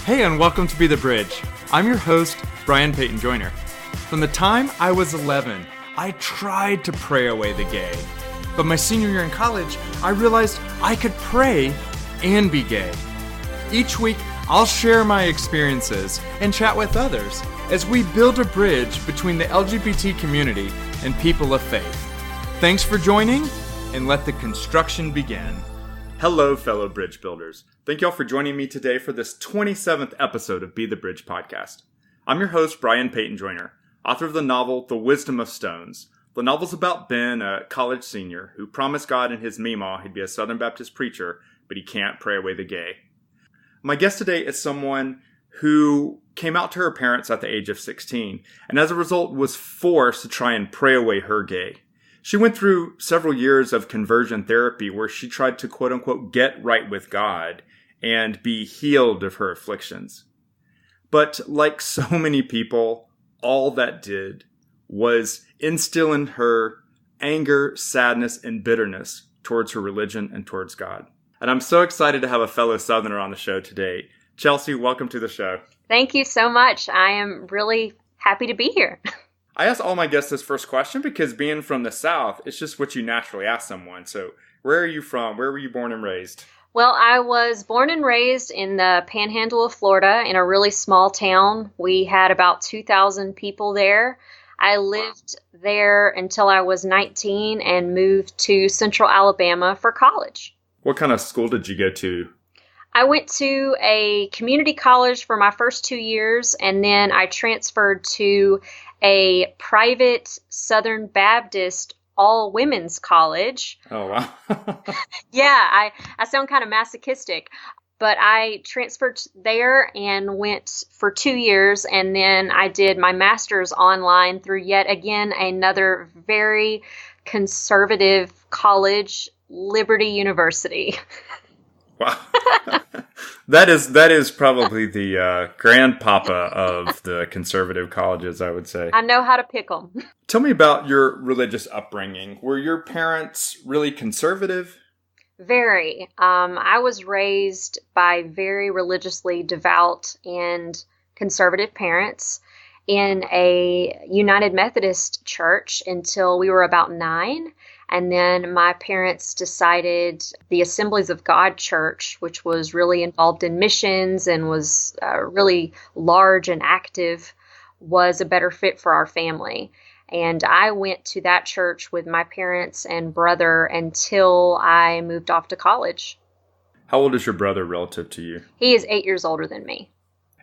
Hey, and welcome to Be the Bridge. I'm your host, Brian Peyton Joyner. From the time I was 11, I tried to pray away the gay. But my senior year in college, I realized I could pray and be gay. Each week, I'll share my experiences and chat with others as we build a bridge between the LGBT community and people of faith. Thanks for joining, and let the construction begin. Hello, fellow bridge builders. Thank y'all for joining me today for this 27th episode of Be the Bridge podcast. I'm your host, Brian Peyton Joyner, author of the novel The Wisdom of Stones. The novel's about Ben, a college senior, who promised God in his Meemaw he'd be a Southern Baptist preacher, but he can't pray away the gay. My guest today is someone who came out to her parents at the age of 16, and as a result was forced to try and pray away her gay. She went through several years of conversion therapy where she tried to quote-unquote get right with God and be healed of her afflictions. But like so many people, all that did was instill in her anger, sadness, and bitterness towards her religion and towards God. And I'm so excited to have a fellow Southerner on the show today. Chelsey, welcome to the show. Thank you so much. I am really happy to be here. I ask all my guests this first question because being from the South, it's just what you naturally ask someone. So where are you from? Where were you born and raised? Well, I was born and raised in the panhandle of Florida in a really small town. We had about 2,000 people there. I lived there until I was 19 and moved to Central Alabama for college. What kind of school did you go to? I went to a community college for my first 2 years, and then I transferred to a private Southern Baptist all-women's college. Oh, wow. Yeah, I sound kind of masochistic, but I transferred there and went for 2 years, and then I did my master's online through yet again another very conservative college, Liberty University. Wow. That is probably the grandpapa of the conservative colleges, I would say. I know how to pick them. Tell me about your religious upbringing. Were your parents really conservative? Very. I was raised by very religiously devout and conservative parents in a United Methodist church until we were about 9. And then my parents decided the Assemblies of God Church, which was really involved in missions and was really large and active, was a better fit for our family. And I went to that church with my parents and brother until I moved off to college. How old is your brother relative to you? He is 8 years older than me.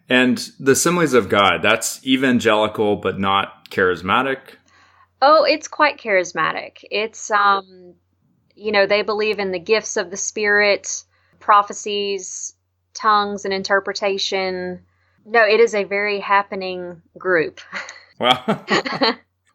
And the Assemblies of God, that's evangelical but not charismatic? Oh, it's quite charismatic. It's, they believe in the gifts of the Spirit, prophecies, tongues, and interpretation. No, it is a very happening group. Wow.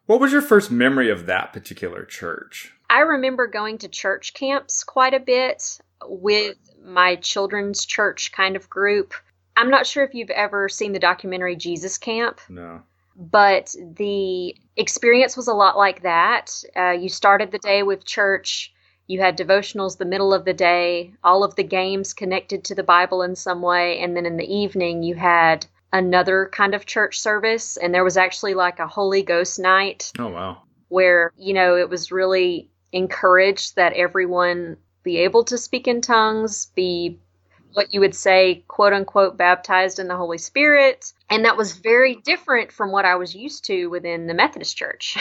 What was your first memory of that particular church? I remember going to church camps quite a bit with my children's church kind of group. I'm not sure if you've ever seen the documentary Jesus Camp. No. But the experience was a lot like that. You started the day with church. You had devotionals the middle of the day, all of the games connected to the Bible in some way. And then in the evening, you had another kind of church service. And there was actually like a Holy Ghost night. Oh, wow. Where, it was really encouraged that everyone be able to speak in tongues, be what you would say, quote unquote, baptized in the Holy Spirit. And that was very different from what I was used to within the Methodist Church.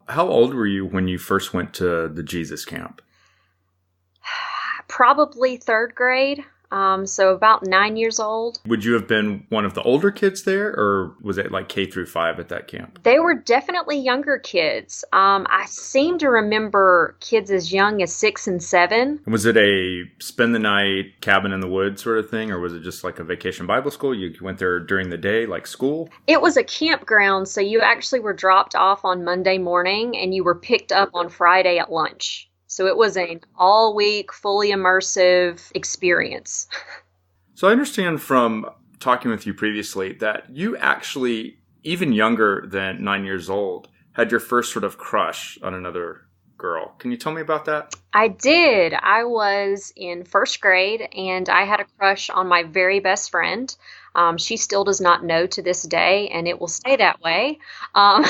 How old were you when you first went to the Jesus Camp? Probably third grade. So about 9 years old. Would you have been one of the older kids there, or was it like K through 5 at that camp? They were definitely younger kids. I seem to remember kids as young as 6 and 7. Was it a spend the night cabin in the woods sort of thing, or was it just like a vacation Bible school? You went there during the day, like school? It was a campground, so you actually were dropped off on Monday morning, and you were picked up on Friday at lunch. So it was an all-week, fully immersive experience. So I understand from talking with you previously that you actually, even younger than 9 years old, had your first sort of crush on another girl. Can you tell me about that? I did. I was in first grade and I had a crush on my very best friend. She still does not know to this day, and it will stay that way. Um,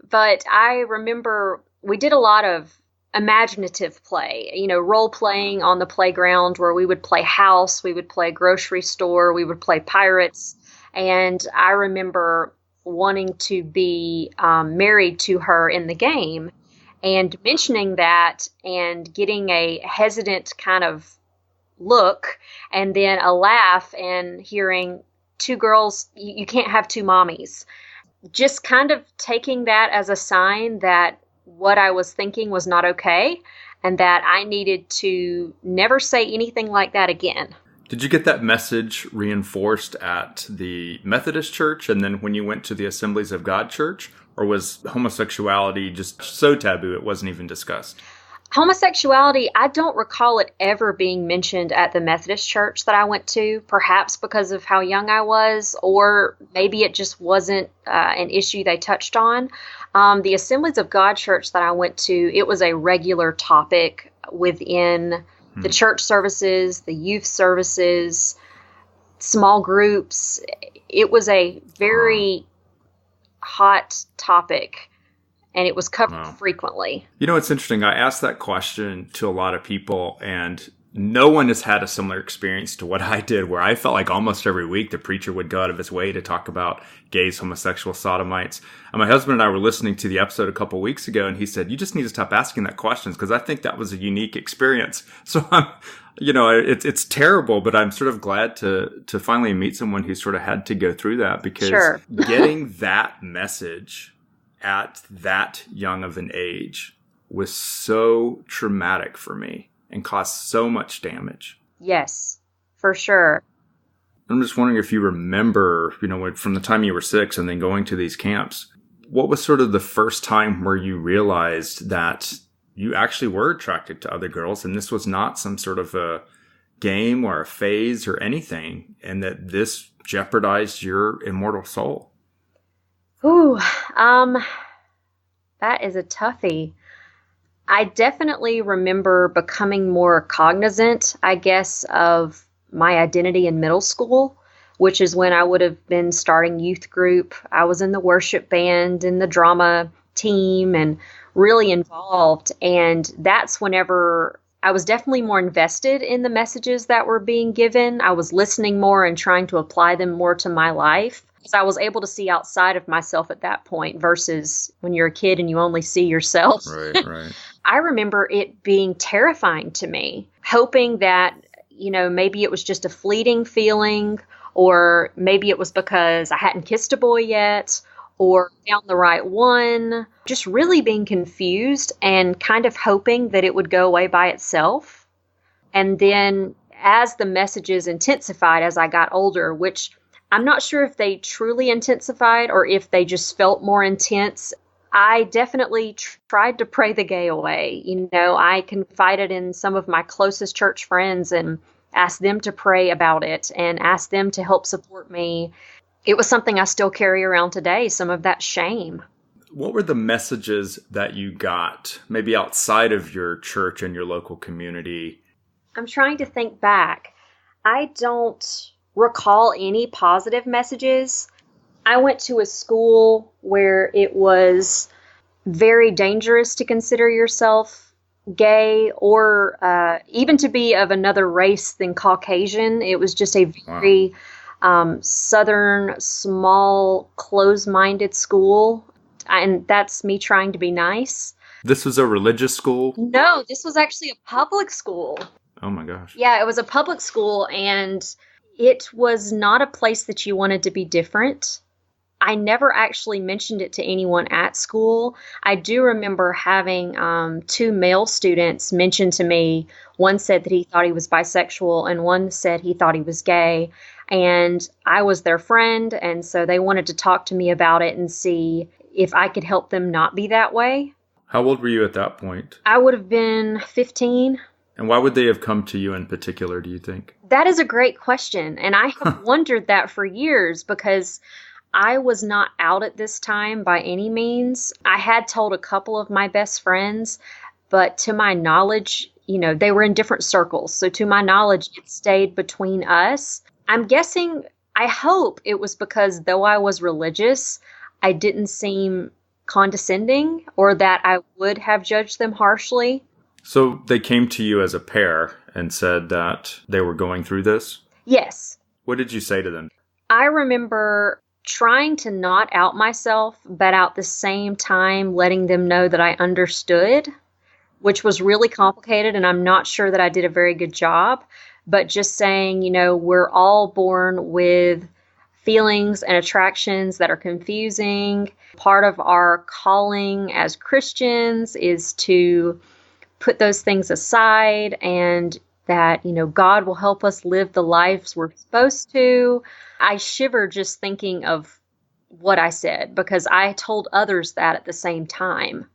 but I remember we did a lot of imaginative play, role playing on the playground where we would play house, we would play grocery store, we would play pirates. And I remember wanting to be married to her in the game and mentioning that and getting a hesitant kind of look and then a laugh and hearing two girls, you can't have two mommies. Just kind of taking that as a sign that what I was thinking was not okay and that I needed to never say anything like that again. Did you get that message reinforced at the Methodist church and then when you went to the Assemblies of God church? Or was homosexuality just so taboo it wasn't even discussed? Homosexuality, I don't recall it ever being mentioned at the Methodist church that I went to, perhaps because of how young I was, or maybe it just wasn't an issue they touched on. The Assemblies of God church that I went to, it was a regular topic within the church services, the youth services, small groups. It was a very hot topic, and it was covered frequently. It's interesting. I asked that question to a lot of people, and no one has had a similar experience to what I did, where I felt like almost every week the preacher would go out of his way to talk about gays, homosexual, sodomites. And my husband and I were listening to the episode a couple of weeks ago, and he said, you just need to stop asking that questions, because I think that was a unique experience. So I'm, it's terrible, but I'm sort of glad to finally meet someone who sort of had to go through that, because getting that message at that young of an age was so traumatic for me and caused so much damage. Yes, for sure. I'm just wondering if you remember, from the time you were 6 and then going to these camps, what was sort of the first time where you realized that you actually were attracted to other girls and this was not some sort of a game or a phase or anything, and that this jeopardized your immortal soul? Ooh, that is a toughie. I definitely remember becoming more cognizant, I guess, of my identity in middle school, which is when I would have been starting youth group. I was in the worship band and the drama team and really involved. And that's whenever I was definitely more invested in the messages that were being given. I was listening more and trying to apply them more to my life. So I was able to see outside of myself at that point versus when you're a kid and you only see yourself. Right. I remember it being terrifying to me, hoping that, maybe it was just a fleeting feeling, or maybe it was because I hadn't kissed a boy yet or found the right one. Just really being confused and kind of hoping that it would go away by itself. And then as the messages intensified as I got older, which I'm not sure if they truly intensified or if they just felt more intense, I definitely tried to pray the gay away. I confided in some of my closest church friends and asked them to pray about it and asked them to help support me. It was something I still carry around today, some of that shame. What were the messages that you got, maybe outside of your church and your local community? I'm trying to think back. I don't recall any positive messages. I went to a school where it was very dangerous to consider yourself gay or even to be of another race than Caucasian. It was just a very Southern, small, closed-minded school. And that's me trying to be nice. This was a religious school? No, this was actually a public school. Oh my gosh. Yeah, it was a public school, and it was not a place that you wanted to be different. I never actually mentioned it to anyone at school. I do remember having 2 male students mention to me. One said that he thought he was bisexual, and one said he thought he was gay. And I was their friend, and so they wanted to talk to me about it and see if I could help them not be that way. How old were you at that point? I would have been 15. And why would they have come to you in particular, do you think? That is a great question. And I have wondered that for years, because I was not out at this time by any means. I had told a couple of my best friends, but to my knowledge, they were in different circles. So to my knowledge, it stayed between us. I'm guessing, I hope it was because though I was religious, I didn't seem condescending or that I would have judged them harshly. So they came to you as a pair and said that they were going through this? Yes. What did you say to them? I remember trying to not out myself, but at the same time letting them know that I understood, which was really complicated, and I'm not sure that I did a very good job. But just saying, we're all born with feelings and attractions that are confusing. Part of our calling as Christians is to put those things aside, and that, God will help us live the lives we're supposed to. I shiver just thinking of what I said because I told others that at the same time.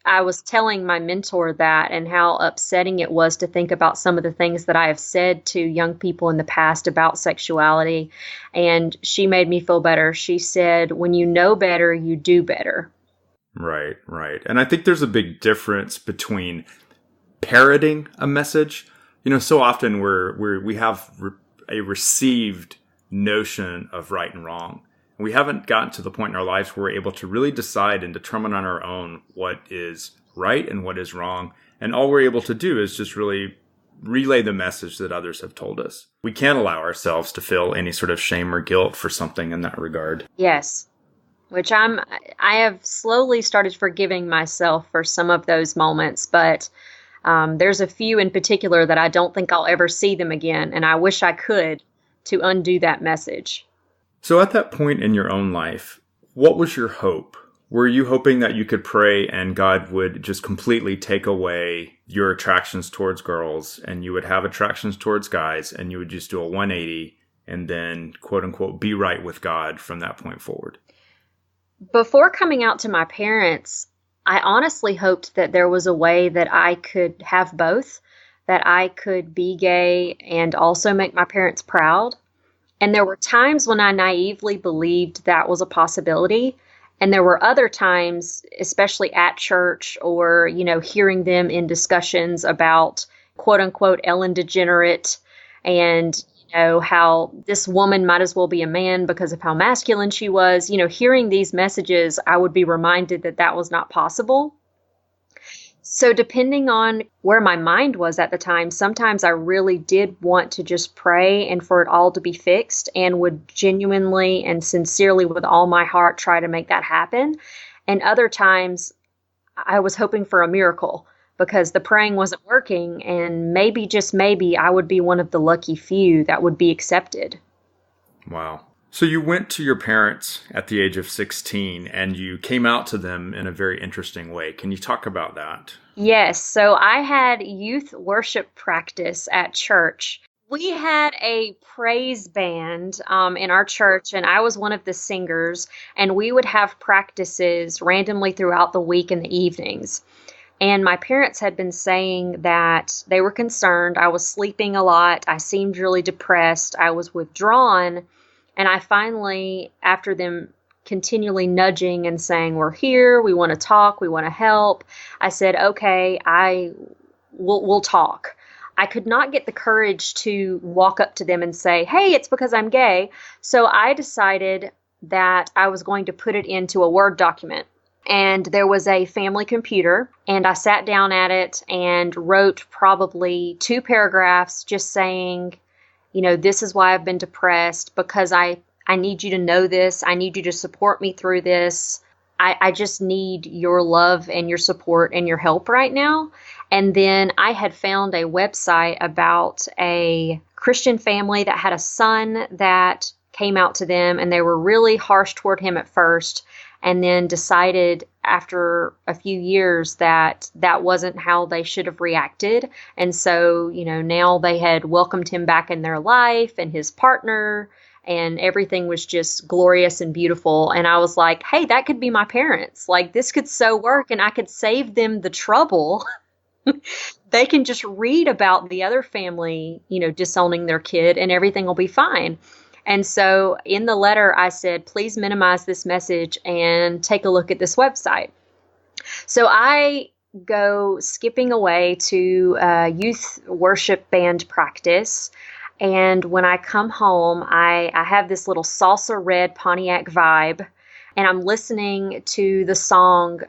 I was telling my mentor that and how upsetting it was to think about some of the things that I have said to young people in the past about sexuality. And she made me feel better. She said, when you know better, you do better. Right, right. And I think there's a big difference between parroting a message. So often we have a received notion of right and wrong. We haven't gotten to the point in our lives where we're able to really decide and determine on our own what is right and what is wrong. And all we're able to do is just really relay the message that others have told us. We can't allow ourselves to feel any sort of shame or guilt for something in that regard. Yes. Which I have slowly started forgiving myself for some of those moments, but there's a few in particular that I don't think I'll ever see them again. And I wish I could to undo that message. So at that point in your own life, what was your hope? Were you hoping that you could pray and God would just completely take away your attractions towards girls and you would have attractions towards guys and you would just do a 180 and then, quote unquote, be right with God from that point forward? Before coming out to my parents, I honestly hoped that there was a way that I could have both, that I could be gay and also make my parents proud. And there were times when I naively believed that was a possibility. And there were other times, especially at church or, hearing them in discussions about quote unquote Ellen DeGenerate and, how this woman might as well be a man because of how masculine she was. Hearing these messages, I would be reminded that that was not possible. So depending on where my mind was at the time, sometimes I really did want to just pray and for it all to be fixed and would genuinely and sincerely with all my heart try to make that happen. And other times I was hoping for a miracle because the praying wasn't working and maybe, just maybe, I would be one of the lucky few that would be accepted. Wow. So you went to your parents at the age of 16 and you came out to them in a very interesting way. Can you talk about that? Yes. So I had youth worship practice at church. We had a praise band in our church, and I was one of the singers, and we would have practices randomly throughout the week in the evenings. And my parents had been saying that they were concerned. I was sleeping a lot. I seemed really depressed. I was withdrawn. And I finally, after them continually nudging and saying, we're here, we want to talk, we want to help, I said, okay, we'll talk. I could not get the courage to walk up to them and say, hey, it's because I'm gay. So I decided that I was going to put it into a Word document. And there was a family computer, and I sat down at it and wrote probably 2 paragraphs just saying, this is why I've been depressed, because I need you to know this. I need you to support me through this. I just need your love and your support and your help right now. And then I had found a website about a Christian family that had a son that came out to them, and they were really harsh toward him at first, and then decided after a few years that that wasn't how they should have reacted. And so, now they had welcomed him back in their life and his partner, and everything was just glorious and beautiful. And I was like, hey, that could be my parents. Like, this could so work, and I could save them the trouble. They can just read about the other family, disowning their kid, and everything will be fine. And so in the letter, I said, please minimize this message and take a look at this website. So I go skipping away to youth worship band practice. And when I come home, I have this little salsa red Pontiac vibe, and I'm listening to the song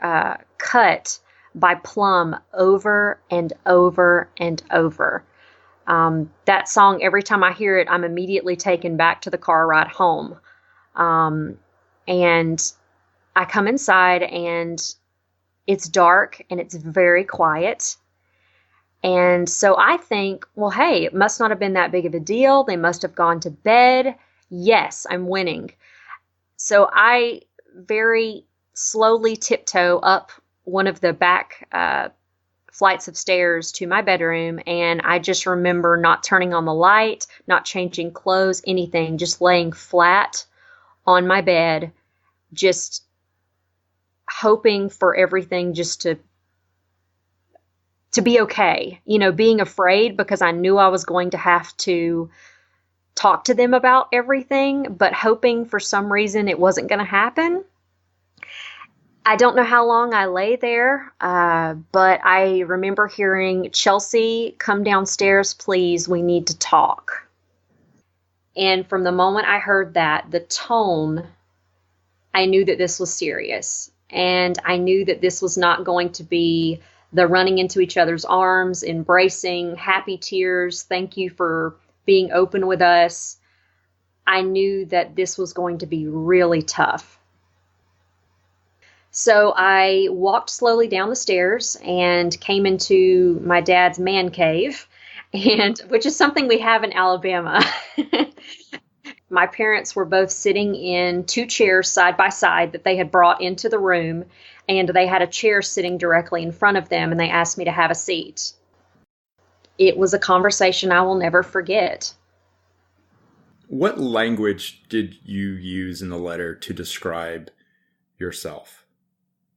Cut by Plum over and over and over. That song, every time I hear it, I'm immediately taken back to the car ride home. And I come inside and it's dark and it's very quiet. And so I think, well, hey, it must not have been that big of a deal. They must have gone to bed. Yes, I'm winning. So I very slowly tiptoe up one of the back flights of stairs to my bedroom. And I just remember not turning on the light, not changing clothes, anything, just laying flat on my bed, just hoping for everything just to be okay, being afraid because I knew I was going to have to talk to them about everything, but hoping for some reason it wasn't going to happen. I don't know how long I lay there, but I remember hearing, Chelsey, come downstairs, please, we need to talk. And from the moment I heard that, the tone, I knew that this was serious. And I knew that this was not going to be the running into each other's arms, embracing, happy tears, thank you for being open with us. I knew that this was going to be really tough. So I walked slowly down the stairs and came into my dad's man cave, and which is something we have in Alabama. My parents were both sitting in two chairs side by side that they had brought into the room, and they had a chair sitting directly in front of them, and they asked me to have a seat. It was a conversation I will never forget. What language did you use in the letter to describe yourself?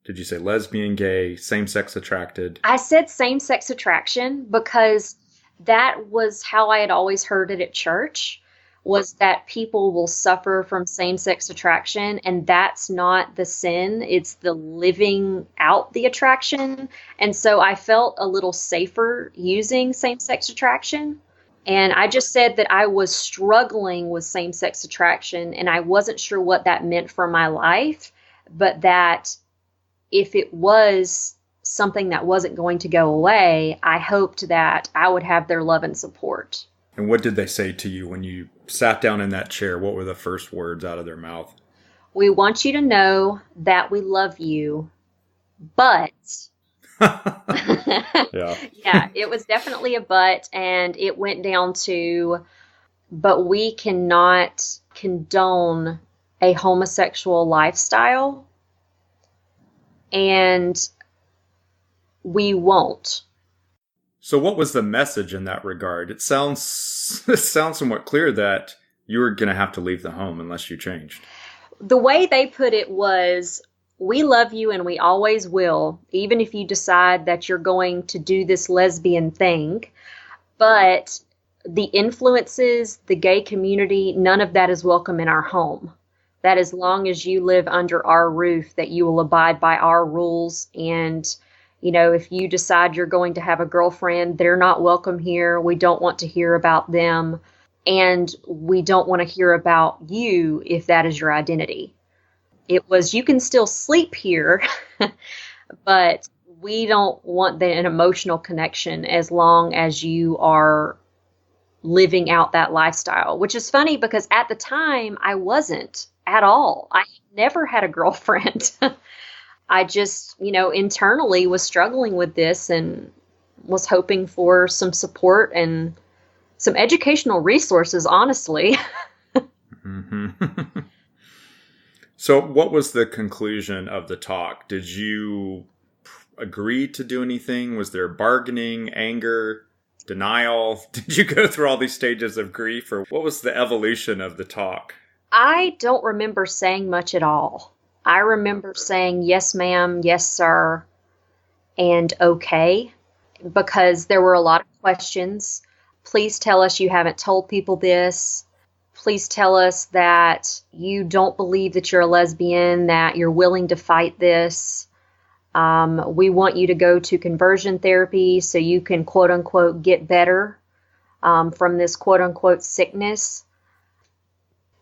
Did you say lesbian, gay, same-sex attracted? I said same-sex attraction because that was how I had always heard it at church, was that people will suffer from same-sex attraction, and that's not the sin. It's the living out the attraction. And so I felt a little safer using same-sex attraction. And I just said that I was struggling with same-sex attraction, and I wasn't sure what that meant for my life, but that if it was something that wasn't going to go away, I hoped that I would have their love and support. And what did they say to you when you sat down in that chair? What were the first words out of their mouth? We want you to know that we love you, but... Yeah. Yeah, it was definitely a but, and it went down to, but we cannot condone a homosexual lifestyle, and we won't. So what was the message in that regard? It sounds somewhat clear that you were going to have to leave the home unless you changed. The way they put it was, we love you and we always will, even if you decide that you're going to do this lesbian thing. But the influences, the gay community, none of that is welcome in our home. That as long as you live under our roof, that you will abide by our rules. And if you decide you're going to have a girlfriend, they're not welcome here. We don't want to hear about them. And we don't want to hear about you if that is your identity. It was, you can still sleep here, but we don't want an emotional connection as long as you are living out that lifestyle, which is funny because at the time I wasn't at all. I never had a girlfriend. I just, internally was struggling with this and was hoping for some support and some educational resources, honestly. Mm-hmm. So what was the conclusion of the talk? Did you agree to do anything? Was there bargaining, anger, denial? Did you go through all these stages of grief, or what was the evolution of the talk? I don't remember saying much at all. I remember saying, yes, ma'am, yes, sir, and okay, because there were a lot of questions. Please tell us you haven't told people this. Please tell us that you don't believe that you're a lesbian, that you're willing to fight this. We want you to go to conversion therapy so you can, quote unquote, get better from this, quote unquote, sickness.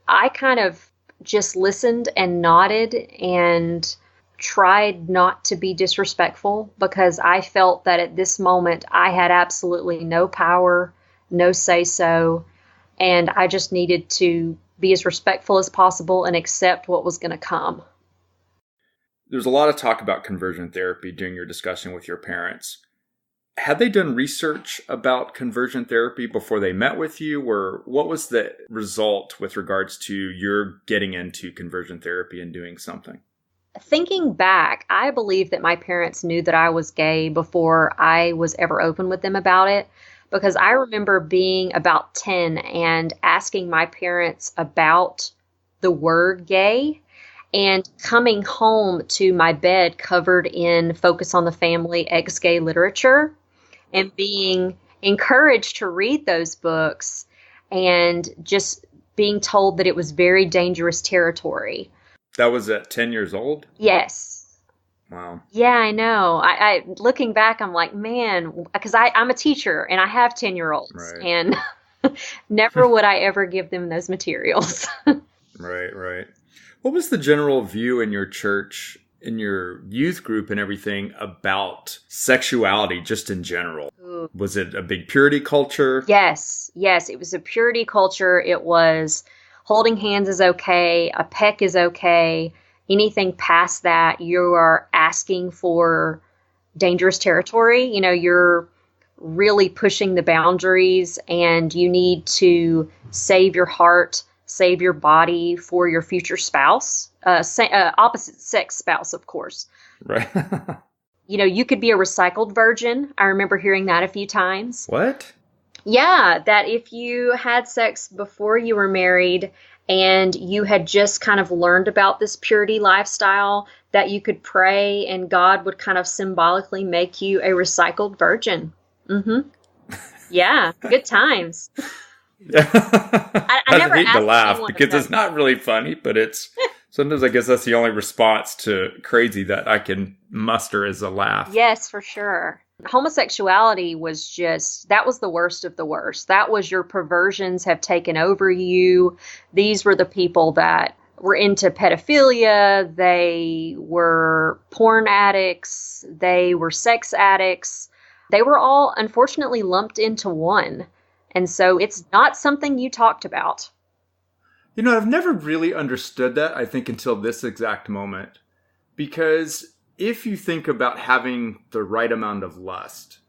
I kind of just listened and nodded and tried not to be disrespectful, because I felt that at this moment I had absolutely no power, no say-so, and I just needed to be as respectful as possible and accept what was going to come. There's a lot of talk about conversion therapy during your discussion with your parents. Had they done research about conversion therapy before they met with you, or what was the result with regards to your getting into conversion therapy and doing something? Thinking back, I believe that my parents knew that I was gay before I was ever open with them about it, because I remember being about 10 and asking my parents about the word gay and coming home to my bed covered in Focus on the Family ex-gay literature and being encouraged to read those books and just being told that it was very dangerous territory. That was at 10 years old? Yes. Wow. Yeah, I know. I looking back, I'm like, man, because I'm a teacher and I have 10-year-olds, Right. and never would I ever give them those materials. Right. What was the general view in your church, in your youth group and everything about sexuality just in general? Ooh. Was it a big purity culture? Yes, it was a purity culture. It was holding hands is okay, a peck is okay. Anything past that, you are asking for dangerous territory. You know, you're really pushing the boundaries, and you need to save your heart, save your body for your future spouse, opposite sex spouse, of course. Right. You know, you could be a recycled virgin. I remember hearing that a few times. What? Yeah, that if you had sex before you were married and you had just kind of learned about this purity lifestyle, that you could pray and God would kind of symbolically make you a recycled virgin. Mm-hmm. Yeah, good times. I never hate to asked laugh anyone because about it's not really funny, but it's sometimes I guess that's the only response to crazy that I can muster as a laugh. Yes, for sure. Homosexuality was just, that was the worst of the worst. That was your perversions have taken over you. These were the people that were into pedophilia. They were porn addicts. They were sex addicts. They were all unfortunately lumped into one. And so it's not something you talked about. You know, I've never really understood that, I think, until this exact moment. Because if you think about having the right amount of lust,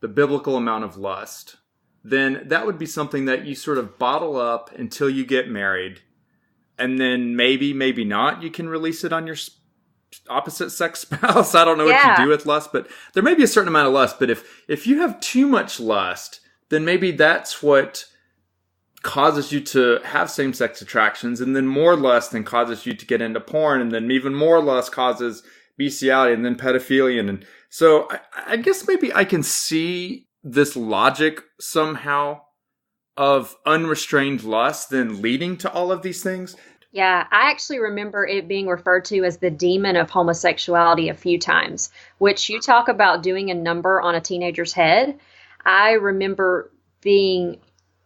the biblical amount of lust, then that would be something that you sort of bottle up until you get married. And then maybe not, you can release it on your opposite sex spouse. I don't know what you do with lust, but there may be a certain amount of lust. But if you have too much lust, then maybe that's what causes you to have same-sex attractions, and then more lust then causes you to get into porn, and then even more lust causes bestiality, and then pedophilia. And so I guess maybe I can see this logic somehow of unrestrained lust then leading to all of these things. Yeah, I actually remember it being referred to as the demon of homosexuality a few times, which you talk about doing a number on a teenager's head. I remember being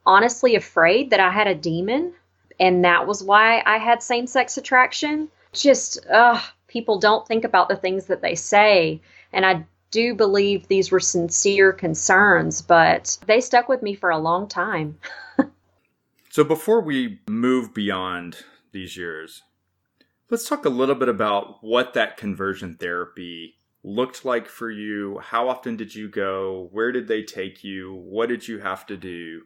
honestly afraid that I had a demon, and that was why I had same-sex attraction. Just, people don't think about the things that they say, and I do believe these were sincere concerns, but they stuck with me for a long time. So before we move beyond these years, let's talk a little bit about what that conversion therapy looked like for you. How often did you go? Where did they take you? What did you have to do?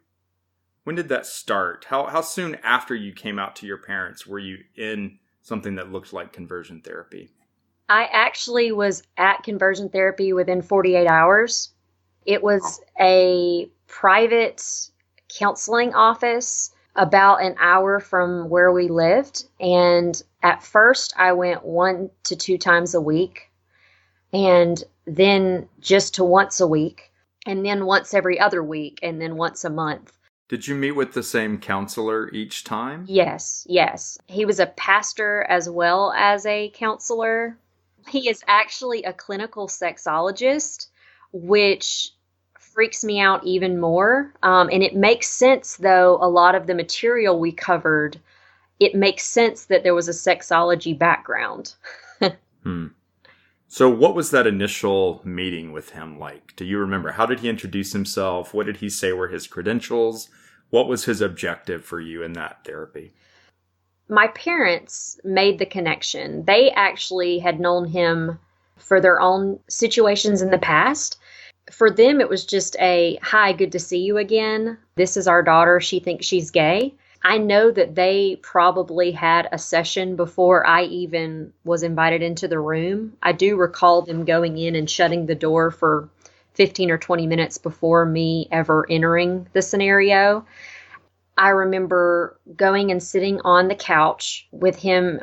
When did that start? How soon after you came out to your parents were you in something that looked like conversion therapy? I actually was at conversion therapy within 48 hours. It was a private counseling office about an hour from where we lived. And at first I went 1 to 2 times a week, and then just to once a week, and then once every other week, and then once a month. Did you meet with the same counselor each time? Yes, yes. He was a pastor as well as a counselor. He is actually a clinical sexologist, which freaks me out even more. And it makes sense, though, a lot of the material we covered, it makes sense that there was a sexology background. Hmm. So what was that initial meeting with him like? Do you remember? How did he introduce himself? What did he say were his credentials? What was his objective for you in that therapy? My parents made the connection. They actually had known him for their own situations in the past. For them, it was just a, hi, good to see you again. This is our daughter. She thinks she's gay. I know that they probably had a session before I even was invited into the room. I do recall them going in and shutting the door for 15 or 20 minutes before me ever entering the scenario. I remember going and sitting on the couch with him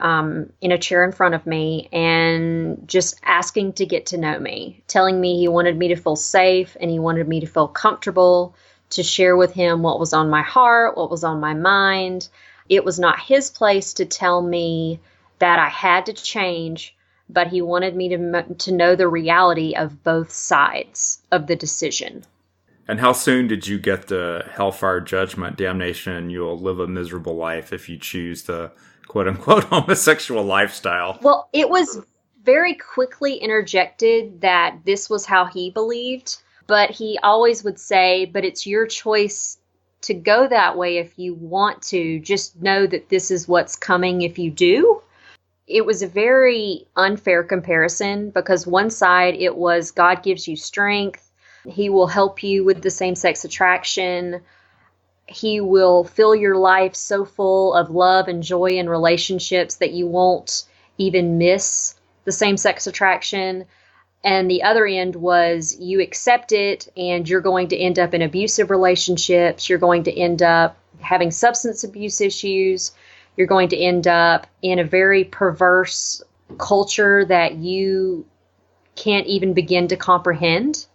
in a chair in front of me and just asking to get to know me, telling me he wanted me to feel safe and he wanted me to feel comfortable, to share with him what was on my heart, what was on my mind. It was not his place to tell me that I had to change, but he wanted me to know the reality of both sides of the decision. And how soon did you get the hellfire judgment, damnation, you'll live a miserable life if you choose the quote-unquote homosexual lifestyle? Well, it was very quickly interjected that this was how he believed, but he always would say, but it's your choice to go that way if you want to. Just know that this is what's coming if you do. It was a very unfair comparison because one side it was God gives you strength. He will help you with the same-sex attraction. He will fill your life so full of love and joy and relationships that you won't even miss the same-sex attraction. And the other end was you accept it and you're going to end up in abusive relationships. You're going to end up having substance abuse issues. You're going to end up in a very perverse culture that you can't even begin to comprehend.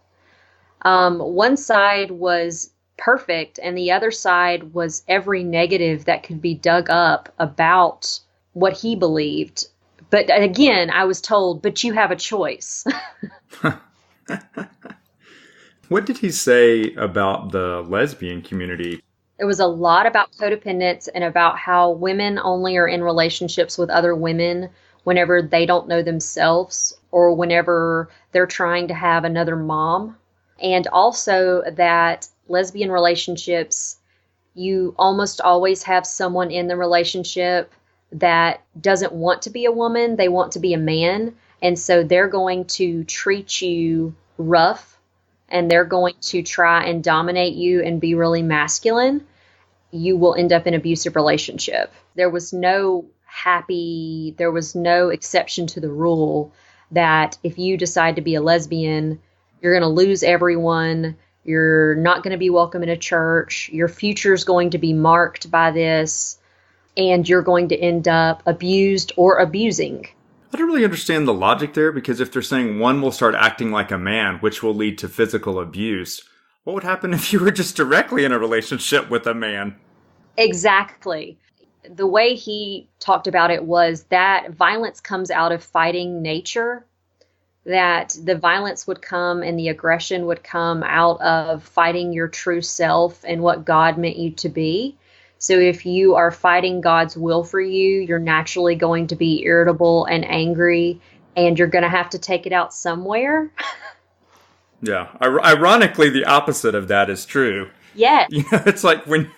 One side was perfect and the other side was every negative that could be dug up about what he believed. But again, I was told, but you have a choice. What did he say about the lesbian community? It was a lot about codependence and about how women only are in relationships with other women whenever they don't know themselves or whenever they're trying to have another mom. And also that lesbian relationships, you almost always have someone in the relationship that doesn't want to be a woman. They want to be a man. And so they're going to treat you rough and they're going to try and dominate you and be really masculine. You will end up in an abusive relationship. There was no exception to the rule that if you decide to be a lesbian, you're going to lose everyone. You're not going to be welcome in a church. Your future is going to be marked by this, and you're going to end up abused or abusing. I don't really understand the logic there, because if they're saying one will start acting like a man, which will lead to physical abuse, what would happen if you were just directly in a relationship with a man? Exactly. The way he talked about it was that violence comes out of fighting nature, that the violence would come and the aggression would come out of fighting your true self and what God meant you to be. So if you are fighting God's will for you, you're naturally going to be irritable and angry, and you're going to have to take it out somewhere. Yeah. Ironically, the opposite of that is true. Yes. You know, it's like when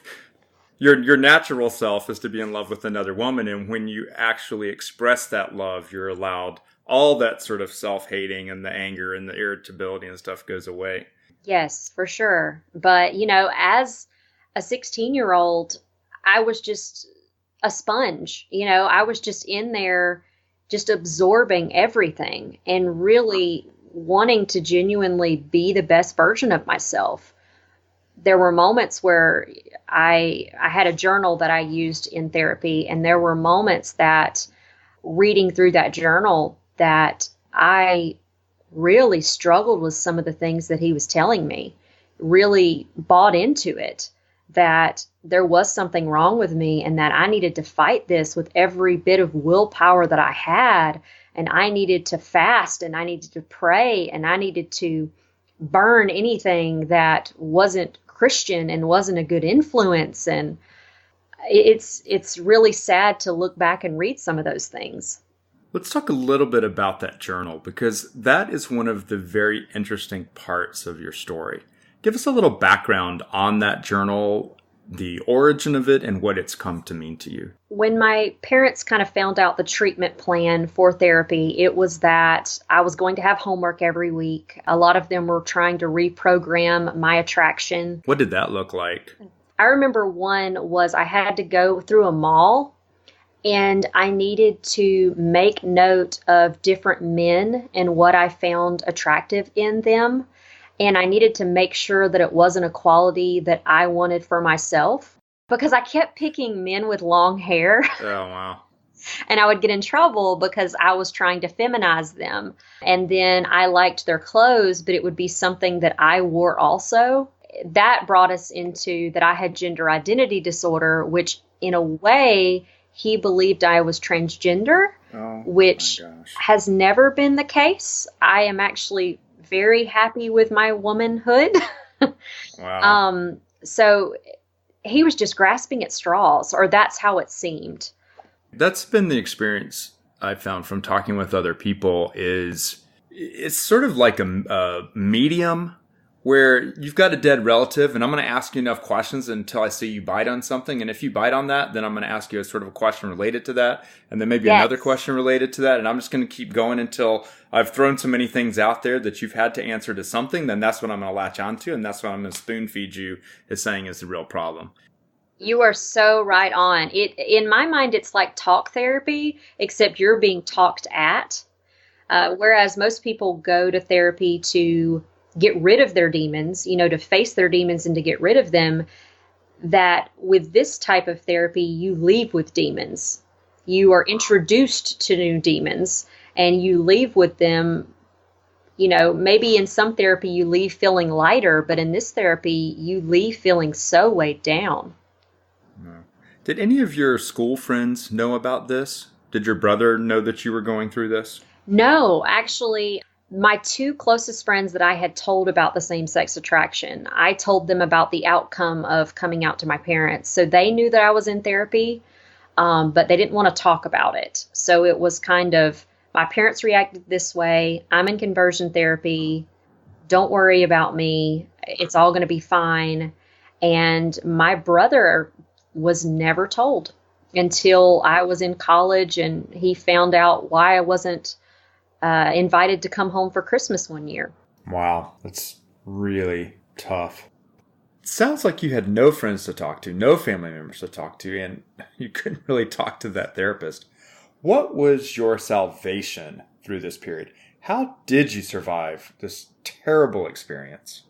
your natural self is to be in love with another woman, and when you actually express that love, you're allowed all that sort of self-hating and the anger and the irritability and stuff goes away. Yes, for sure. But, you know, as a 16-year-old, I was just a sponge. You know, I was just in there just absorbing everything and really wanting to genuinely be the best version of myself. There were moments where I had a journal that I used in therapy, and there were moments that reading through that journal that I really struggled with some of the things that he was telling me, really bought into it. that there was something wrong with me and that I needed to fight this with every bit of willpower that I had. And I needed to fast and I needed to pray and I needed to burn anything that wasn't Christian and wasn't a good influence. And it's really sad to look back and read some of those things. Let's talk a little bit about that journal, because that is one of the very interesting parts of your story. Give us a little background on that journal, the origin of it, and what it's come to mean to you. When my parents kind of found out the treatment plan for therapy, it was that I was going to have homework every week. A lot of them were trying to reprogram my attraction. What did that look like? I remember one was I had to go through a mall and I needed to make note of different men and what I found attractive in them. And I needed to make sure that it wasn't a quality that I wanted for myself, because I kept picking men with long hair. Oh, wow. And I would get in trouble because I was trying to feminize them. And then I liked their clothes, but it would be something that I wore also. That brought us into that I had gender identity disorder, which in a way he believed I was transgender, which has never been the case. I am actually very happy with my womanhood. Wow. So he was just grasping at straws, or that's how it seemed. That's been the experience I've found from talking with other people. Is it's sort of like a medium where you've got a dead relative, and I'm going to ask you enough questions until I see you bite on something. And if you bite on that, then I'm going to ask you a sort of a question related to that, and then maybe another question related to that. And I'm just going to keep going until I've thrown so many things out there that you've had to answer to something. Then that's what I'm going to latch onto, and that's what I'm going to spoon feed you as saying is the real problem. You are so right on. In my mind, it's like talk therapy, except you're being talked at. Whereas most people go to therapy to get rid of their demons, to face their demons and to get rid of them, that with this type of therapy, you leave with demons. You are introduced to new demons and you leave with them. Maybe in some therapy you leave feeling lighter, but in this therapy, you leave feeling so weighed down. Did any of your school friends know about this? Did your brother know that you were going through this? No, actually, my two closest friends that I had told about the same-sex attraction, I told them about the outcome of coming out to my parents. So they knew that I was in therapy, but they didn't want to talk about it. So it was kind of, my parents reacted this way. I'm in conversion therapy. Don't worry about me. It's all going to be fine. And my brother was never told until I was in college, and he found out why I wasn't invited to come home for Christmas one year. Wow, that's really tough. It sounds like you had no friends to talk to, no family members to talk to, and you couldn't really talk to that therapist. What was your salvation through this period? How did you survive this terrible experience?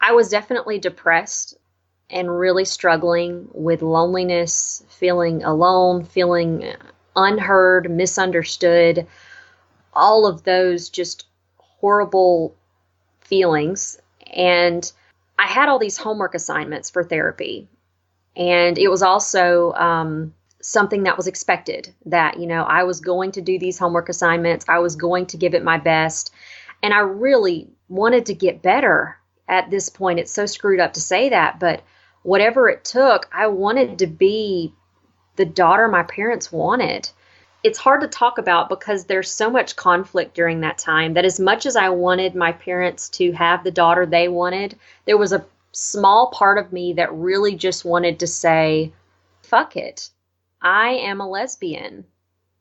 I was definitely depressed and really struggling with loneliness, feeling alone, feeling unheard, misunderstood, all of those just horrible feelings. And I had all these homework assignments for therapy. And it was also something that was expected, that, I was going to do these homework assignments. I was going to give it my best. And I really wanted to get better at this point. It's so screwed up to say that, but whatever it took, I wanted to be the daughter my parents wanted. It's hard to talk about because there's so much conflict during that time that as much as I wanted my parents to have the daughter they wanted, there was a small part of me that really just wanted to say, fuck it. I am a lesbian.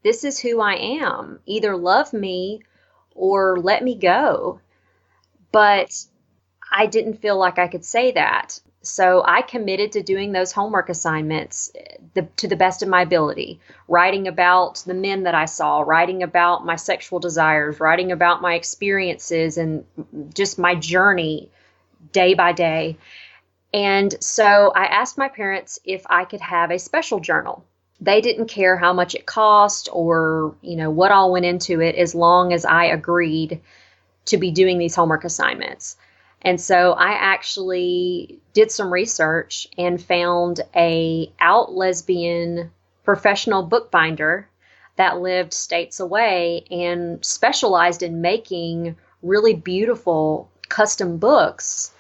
This is who I am. Either love me or let me go. But I didn't feel like I could say that. So I committed to doing those homework assignments to the best of my ability, writing about the men that I saw, writing about my sexual desires, writing about my experiences and just my journey day by day. And so I asked my parents if I could have a special journal. They didn't care how much it cost or, what all went into it, as long as I agreed to be doing these homework assignments. And so I actually did some research and found a out lesbian professional bookbinder that lived states away and specialized in making really beautiful custom books.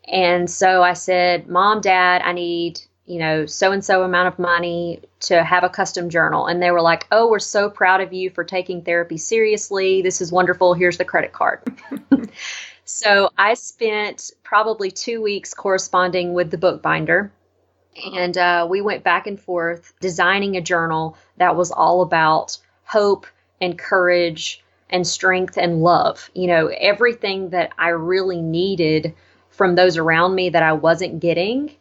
And so I said, Mom, Dad, I need, so and so amount of money to have a custom journal. And they were like, oh, we're so proud of you for taking therapy seriously. This is wonderful. Here's the credit card. So I spent probably 2 weeks corresponding with the bookbinder. And we went back and forth designing a journal that was all about hope and courage and strength and love. Everything that I really needed from those around me that I wasn't getting.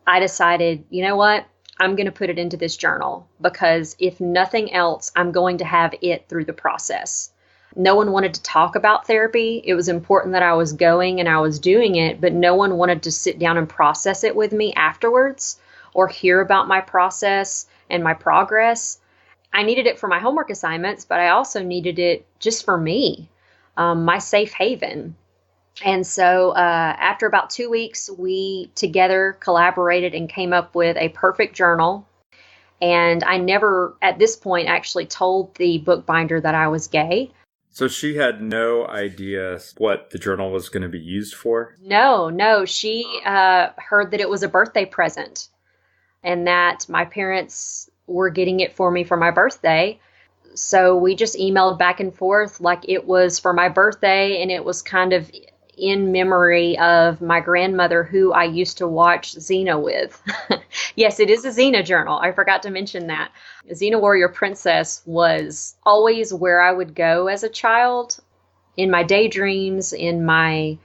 I decided, you know what? I'm going to put it into this journal because if nothing else, I'm going to have it through the process. No one wanted to talk about therapy. It was important that I was going and I was doing it, but no one wanted to sit down and process it with me afterwards or hear about my process and my progress. I needed it for my homework assignments, but I also needed it just for me, my safe haven. And so after about 2 weeks, we together collaborated and came up with a perfect journal. And I never, at this point, actually told the bookbinder that I was gay. So she had no idea what the journal was going to be used for? No. She heard that it was a birthday present and that my parents were getting it for me for my birthday. So we just emailed back and forth like it was for my birthday, and it was kind of in memory of my grandmother who I used to watch Xena with. Yes, it is a Xena journal. I forgot to mention that. Xena Warrior Princess was always where I would go as a child, in my daydreams, in my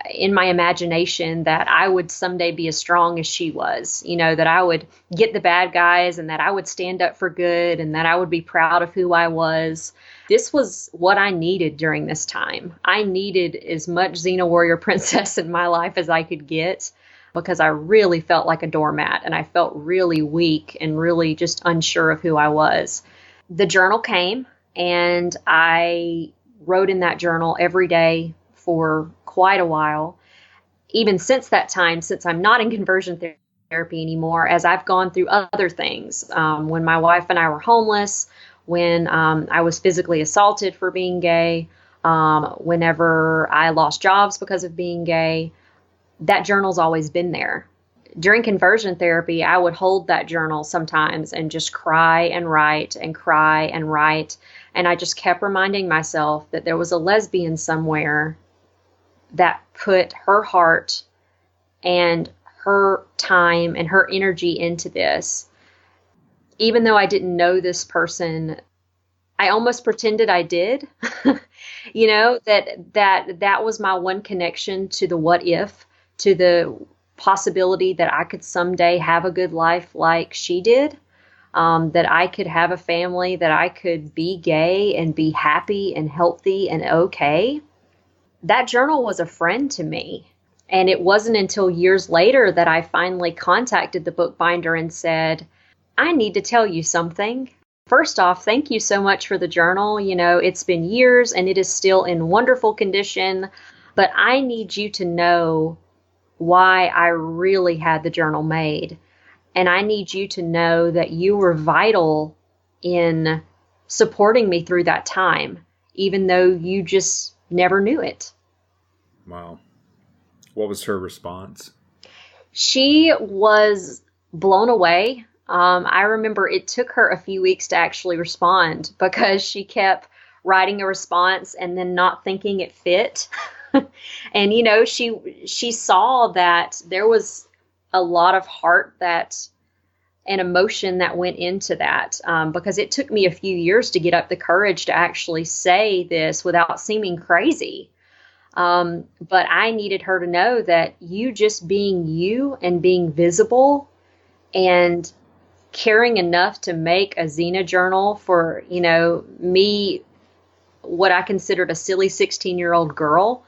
imagination, that I would someday be as strong as she was, that I would get the bad guys and that I would stand up for good and that I would be proud of who I was. This was what I needed during this time. I needed as much Xena Warrior Princess in my life as I could get because I really felt like a doormat and I felt really weak and really just unsure of who I was. The journal came and I wrote in that journal every day for quite a while. Even since that time, since I'm not in conversion therapy anymore, as I've gone through other things, when my wife and I were homeless, when I was physically assaulted for being gay, whenever I lost jobs because of being gay, that journal's always been there. During conversion therapy, I would hold that journal sometimes and just cry and write and cry and write. And I just kept reminding myself that there was a lesbian somewhere that put her heart and her time and her energy into this. Even though I didn't know this person, I almost pretended I did, that was my one connection to the what if, to the possibility that I could someday have a good life like she did, that I could have a family, that I could be gay and be happy and healthy and okay. That journal was a friend to me. And it wasn't until years later that I finally contacted the bookbinder and said, I need to tell you something. First off, thank you so much for the journal. It's been years and it is still in wonderful condition, but I need you to know why I really had the journal made. And I need you to know that you were vital in supporting me through that time, even though you just never knew it. Wow. What was her response? She was blown away. I remember it took her a few weeks to actually respond because she kept writing a response and then not thinking it fit. And, she saw that there was a lot of heart and emotion that went into that, because it took me a few years to get up the courage to actually say this without seeming crazy. But I needed her to know that you just being you and being visible and caring enough to make a Xena journal for, me, what I considered a silly 16-year-old girl,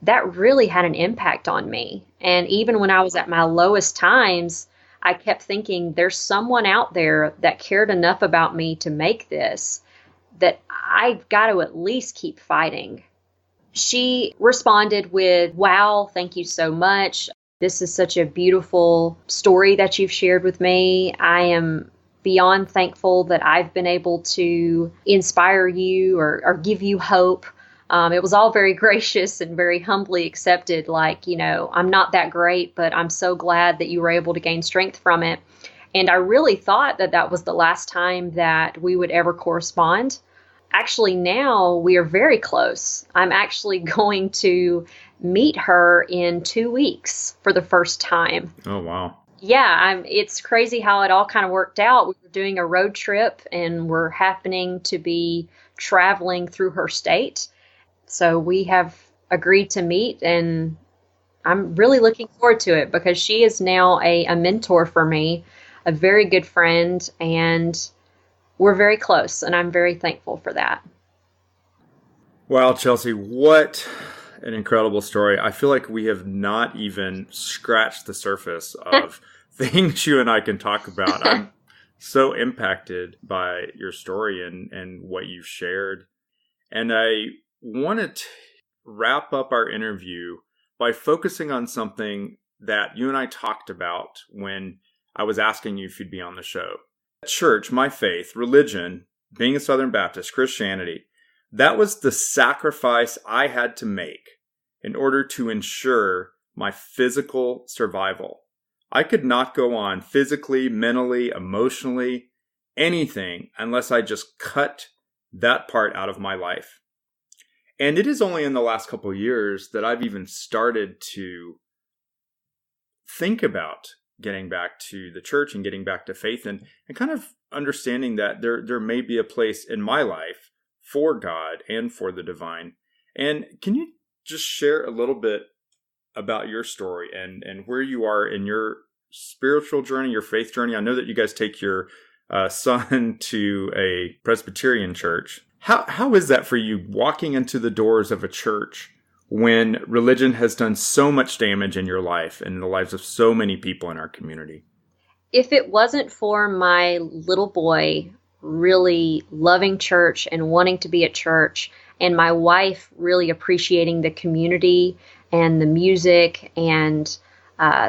that really had an impact on me. And even when I was at my lowest times, I kept thinking there's someone out there that cared enough about me to make this, that I've got to at least keep fighting. She responded with, "Wow, thank you so much. This is such a beautiful story that you've shared with me. I am beyond thankful that I've been able to inspire you or give you hope." It was all very gracious and very humbly accepted. Like, I'm not that great, but I'm so glad that you were able to gain strength from it. And I really thought that that was the last time that we would ever correspond. Actually, now we are very close. I'm actually going to meet her in 2 weeks for the first time. Oh, wow. Yeah, it's crazy how it all kind of worked out. We were doing a road trip and we're happening to be traveling through her state. So we have agreed to meet, and I'm really looking forward to it because she is now a mentor for me, a very good friend, and we're very close, and I'm very thankful for that. Wow, Chelsey, what an incredible story. I feel like we have not even scratched the surface of things you and I can talk about. I'm so impacted by your story and what you've shared. And I want to wrap up our interview by focusing on something that you and I talked about when I was asking you if you'd be on the show. Church, my faith, religion, being a Southern Baptist, Christianity, that was the sacrifice I had to make in order to ensure my physical survival. I could not go on physically, mentally, emotionally, anything unless I just cut that part out of my life. And it is only in the last couple of years that I've even started to think about getting back to the church and getting back to faith and kind of understanding that there may be a place in my life for God and for the divine. And can you just share a little bit about your story and where you are in your spiritual journey, your faith journey? I know that you guys take your son to a Presbyterian church. How is that for you, walking into the doors of a church when religion has done so much damage in your life and in the lives of so many people in our community? If it wasn't for my little boy really loving church and wanting to be at church, and my wife really appreciating the community and the music and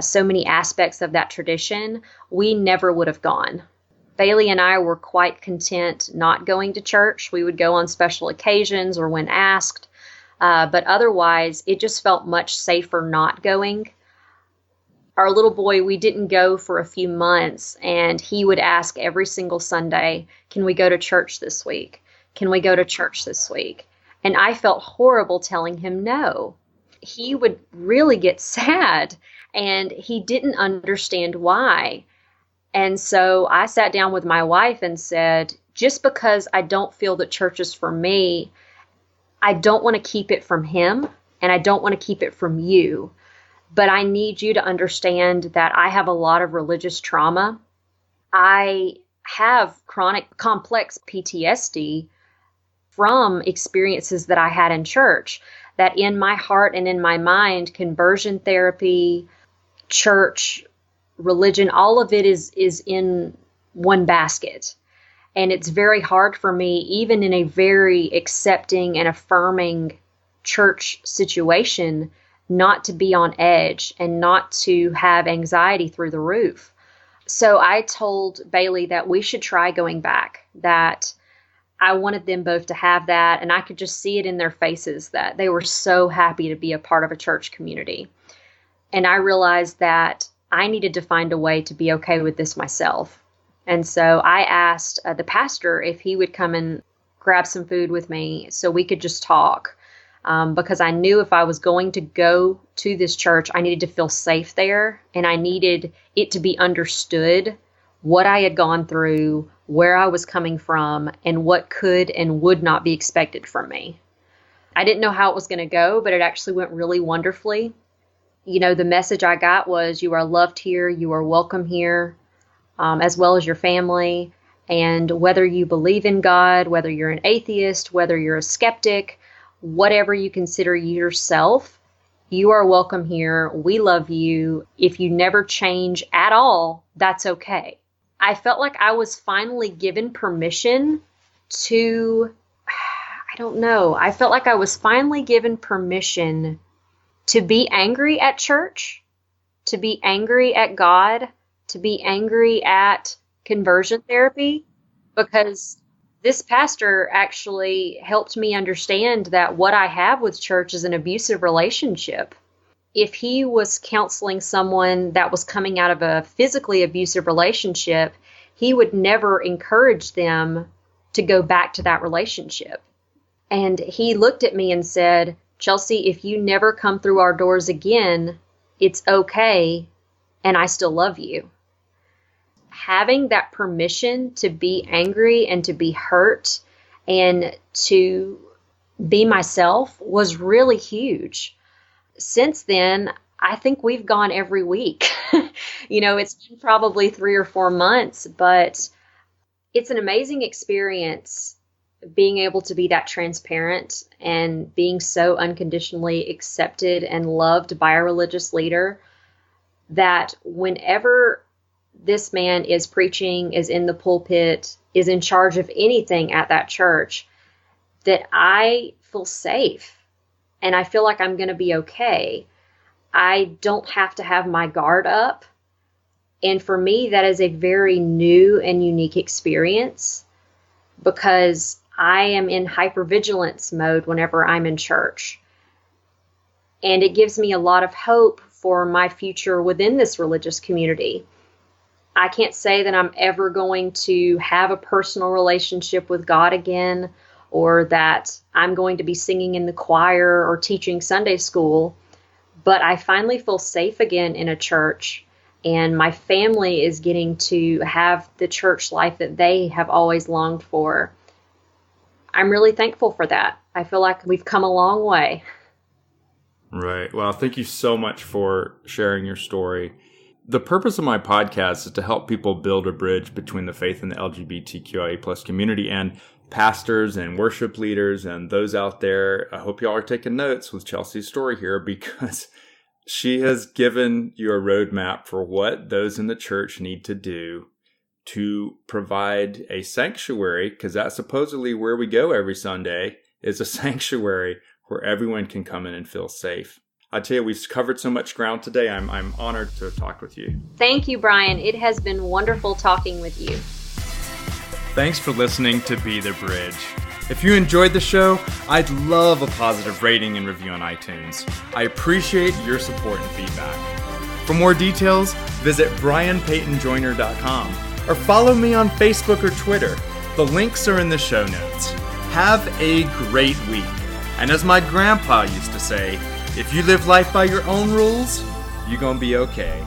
so many aspects of that tradition, we never would have gone. Bailey and I were quite content not going to church. We would go on special occasions or when asked. But otherwise, it just felt much safer not going. Our little boy, we didn't go for a few months, and he would ask every single Sunday, "Can we go to church this week? Can we go to church this week?" And I felt horrible telling him no. He would really get sad, and he didn't understand why. And so I sat down with my wife and said, just because I don't feel that church is for me, I don't want to keep it from him, and I don't want to keep it from you. But I need you to understand that I have a lot of religious trauma. I have chronic complex PTSD from experiences that I had in church, that in my heart and in my mind, conversion therapy, church, religion, all of it is in one basket. And it's very hard for me, even in a very accepting and affirming church situation, not to be on edge and not to have anxiety through the roof. So I told Bailey that we should try going back, that I wanted them both to have that. And I could just see it in their faces that they were so happy to be a part of a church community. And I realized that I needed to find a way to be okay with this myself. And so I asked the pastor if he would come and grab some food with me so we could just talk. Because I knew if I was going to go to this church, I needed to feel safe there, and I needed it to be understood what I had gone through, where I was coming from, and what could and would not be expected from me. I didn't know how it was going to go, but it actually went really wonderfully. You know, the message I got was, you are loved here, you are welcome here, as well as your family. And whether you believe in God, whether you're an atheist, whether you're a skeptic, whatever you consider yourself, you are welcome here. We love you. If you never change at all, that's okay. I felt like I was finally given permission to I don't know. I felt like I was finally given permission to be angry at church, to be angry at God, to be angry at conversion therapy, because this pastor actually helped me understand that what I have with church is an abusive relationship. If he was counseling someone that was coming out of a physically abusive relationship, he would never encourage them to go back to that relationship. And he looked at me and said, Chelsey, if you never come through our doors again, it's okay, and I still love you. Having that permission to be angry and to be hurt and to be myself was really huge. Since then, I think we've gone every week. It's been probably 3 or 4 months, but it's an amazing experience being able to be that transparent and being so unconditionally accepted and loved by a religious leader that whenever this man is preaching, is in the pulpit, is in charge of anything at that church, that I feel safe and I feel like I'm going to be okay. I don't have to have my guard up. And for me, that is a very new and unique experience because I am in hypervigilance mode whenever I'm in church. And it gives me a lot of hope for my future within this religious community. I can't say that I'm ever going to have a personal relationship with God again, or that I'm going to be singing in the choir or teaching Sunday school, but I finally feel safe again in a church, and my family is getting to have the church life that they have always longed for. I'm really thankful for that. I feel like we've come a long way. Right. Well, thank you so much for sharing your story. The purpose of my podcast is to help people build a bridge between the faith and the LGBTQIA plus community, and pastors and worship leaders and those out there. I hope y'all are taking notes with Chelsey's story here, because she has given you a roadmap for what those in the church need to do to provide a sanctuary, because that's supposedly where we go every Sunday, is a sanctuary where everyone can come in and feel safe. I tell you, we've covered so much ground today. I'm honored to have talked with you. Thank you, Brian. It has been wonderful talking with you. Thanks for listening to Be the Bridge. If you enjoyed the show, I'd love a positive rating and review on iTunes. I appreciate your support and feedback. For more details, visit brianpaytonjoyner.com or follow me on Facebook or Twitter. The links are in the show notes. Have a great week. And as my grandpa used to say, if you live life by your own rules, you're gonna be okay.